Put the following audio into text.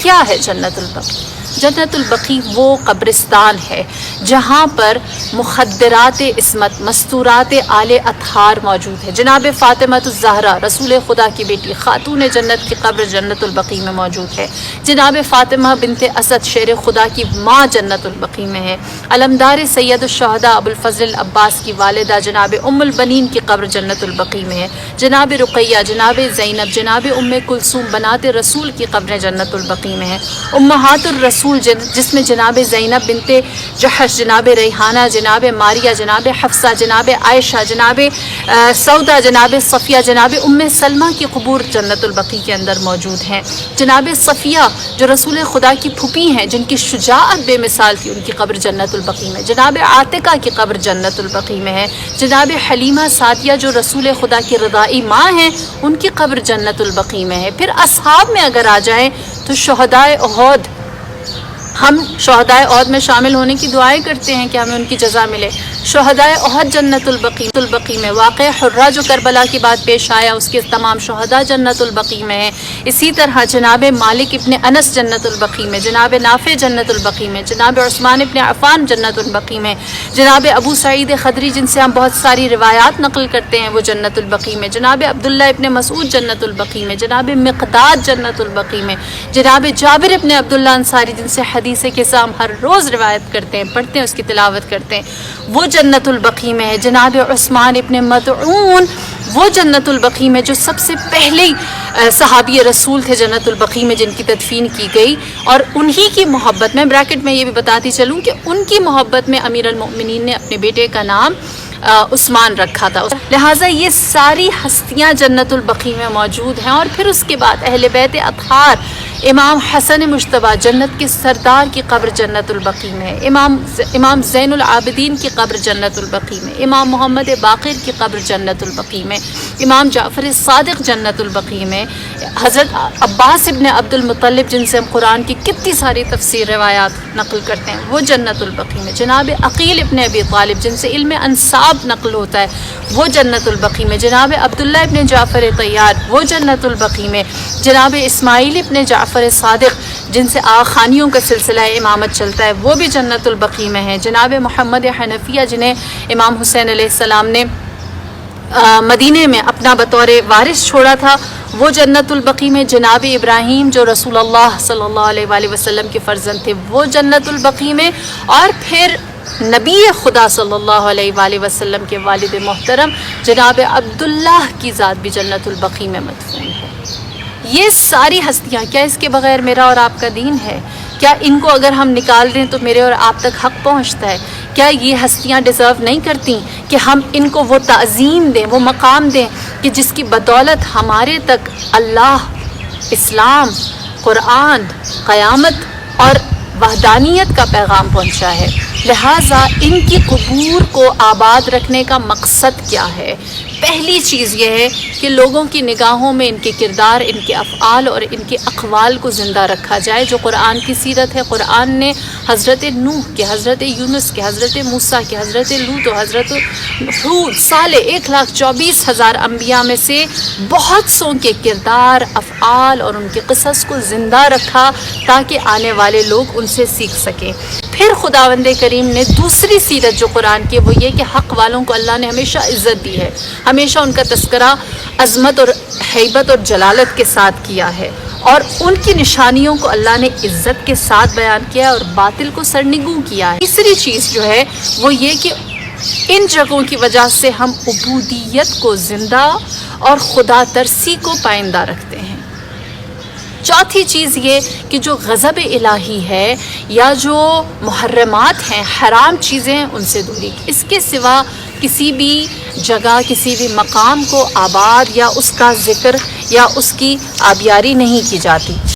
کیا ہے جنت البقیع؟ جنت البقیع وہ قبرستان ہے جہاں پر مخدرات عصمت، مستورات آل اطہار موجود ہے۔ جناب فاطمہ الزہرا رسول خدا کی بیٹی، خاتون جنت کی قبر جنت البقیع میں موجود ہے۔ جناب فاطمہ بنت اسد شیر خدا کی ماں جنت البقیع میں ہے۔ علمدار سید الشہداء ابوالفضل العباس کی والدہ جناب ام البنین کی قبر جنت البقیع میں ہے۔ جناب رقیہ، جناب زینب، جناب ام کلثوم بنات رسول کی قبریں جنت البقیع میں ہیں۔ امہات الرسول جس میں جناب زینب بنت جحش، جناب ریحانہ، جناب ماریہ، جناب حفصہ، جناب عائشہ، جناب سودا، جناب صفیہ، جناب ام سلمہ کی قبور جنت البقیع کے اندر موجود ہیں۔ جناب صفیہ جو رسول خدا کی پھوپھی ہیں، جن کی شجاعت بے مثال تھی، ان کی قبر جنت البقیع میں۔ جناب عاتقہ کی قبر جنت البقیع میں ہے۔ جناب حلیمہ سعدیہ جو رسول خدا کی رضائی ماں ہیں، ان کی قبر جنت البقیع میں ہے۔ پھر اصحاب میں اگر آ جائیں تو شہدائے احد، ہم شہدائے احد میں شامل ہونے کی دعائیں کرتے ہیں کہ ہمیں ان کی جزا ملے۔ شہدائے احد جنت البقیع میں۔ واقعہ حرہ جو کربلا کی بات پیش آیا، اس کے تمام شہداء جنت البقیع میں ہیں۔ اسی طرح جناب مالک ابن انس جنت البقیع میں، جناب نافع جنت البقیع میں، جناب عثمان ابن عفان جنت البقیع میں، جناب ابو سعید خدری جن سے ہم بہت ساری روایات نقل کرتے ہیں وہ جنت البقیع میں، جناب عبداللہ ابن مسعود جنت البقیع میں، جناب مقداد جنت البقیع میں، جناب جابر ابن عبداللہ انصاری جن سے حدیث قصہ ہم ہر روز روایت کرتے ہیں، پڑھتے ہیں، اس کی تلاوت کرتے ہیں، وہ جنت البقیع میں ہے۔ جناب عثمان ابن مطعون وہ جنت البقیع میں جو سب سے پہلے صحابی رسول تھے جنت البقیع میں، جن کی تدفین کی گئی، اور انہی کی محبت میں بریکٹ میں یہ بھی بتاتی چلوں کہ ان کی محبت میں امیر المؤمنین نے اپنے بیٹے کا نام عثمان رکھا تھا۔ لہٰذا یہ ساری ہستیاں جنت البقیع میں موجود ہیں۔ اور پھر اس کے بعد اہل بیت اطہار، امام حسن مجتبیٰ جنت کے سردار کی قبر جنت البقیع میں ہے۔ امام زین العابدین کی قبر جنت البقیع میں، امام محمد باقر کی قبر جنت البقیع میں، امام جعفر صادق جنت البقیع میں، حضرت عباس ابن عبد المطلب جن سے ہم قرآن کی کتنی ساری تفسیر روایات نقل کرتے ہیں وہ جنت البقیع میں، جناب عقیل ابن ابی طالب جن سے علم انساب نقل ہوتا ہے وہ جنت البقیع میں، جناب عبداللہ ابن جعفر طیار وہ جنت البقیع میں، جناب اسماعیل ابن جعفر صادق جن سے آخانیوں کا سلسلہ امامت چلتا ہے وہ بھی جنت البقیع میں ہیں، جناب محمد حنفیہ جنہیں امام حسین علیہ السلام نے مدینے میں اپنا بطور وارث چھوڑا تھا وہ جنت البقیع میں، جناب ابراہیم جو رسول اللہ صلی اللہ علیہ وآلہ وسلم کے فرزند تھے وہ جنت البقیع میں، اور پھر نبی خدا صلی اللہ علیہ وآلہ وسلم کے والد محترم جناب عبداللہ کی ذات بھی جنت البقیع میں مدفون ہے۔ یہ ساری ہستیاں، کیا اس کے بغیر میرا اور آپ کا دین ہے؟ کیا ان کو اگر ہم نکال دیں تو میرے اور آپ تک حق پہنچتا ہے؟ کیا یہ ہستیاں ڈیزرو نہیں کرتی کہ ہم ان کو وہ تعظیم دیں، وہ مقام دیں کہ جس کی بدولت ہمارے تک اللہ، اسلام، قرآن، قیامت اور وحدانیت کا پیغام پہنچا ہے؟ لہٰذا ان کی قبور کو آباد رکھنے کا مقصد کیا ہے؟ پہلی چیز یہ ہے کہ لوگوں کی نگاہوں میں ان کے کردار، ان کے افعال اور ان کے اقوال کو زندہ رکھا جائے جو قرآن کی سیرت ہے۔ قرآن نے حضرت نوح کے، حضرت یونس کے، حضرت موسیٰ کے، حضرت لوط و حضرت ہود، صالح، 1,24,000 انبیاء میں سے بہت سوں کے کردار، افعال اور ان کے قصص کو زندہ رکھا تاکہ آنے والے لوگ ان سے سیکھ سکیں۔ پھر خداوند کریم نے دوسری سیرت جو قرآن کی وہ یہ کہ حق والوں کو اللہ نے ہمیشہ عزت دی ہے، ہمیشہ ان کا تذکرہ عظمت اور ہیبت اور جلالت کے ساتھ کیا ہے، اور ان کی نشانیوں کو اللہ نے عزت کے ساتھ بیان کیا اور باطل کو سرنگوں کیا ہے۔ تیسری چیز جو ہے وہ یہ کہ ان جگہوں کی وجہ سے ہم عبودیت کو زندہ اور خدا ترسی کو پائندہ رکھتے ہیں۔ چوتھی چیز یہ کہ جو غضب الہی ہے یا جو محرمات ہیں، حرام چیزیں، ان سے دوری، اس کے سوا کسی بھی جگہ، کسی بھی مقام کو آباد یا اس کا ذکر یا اس کی آبیاری نہیں کی جاتی۔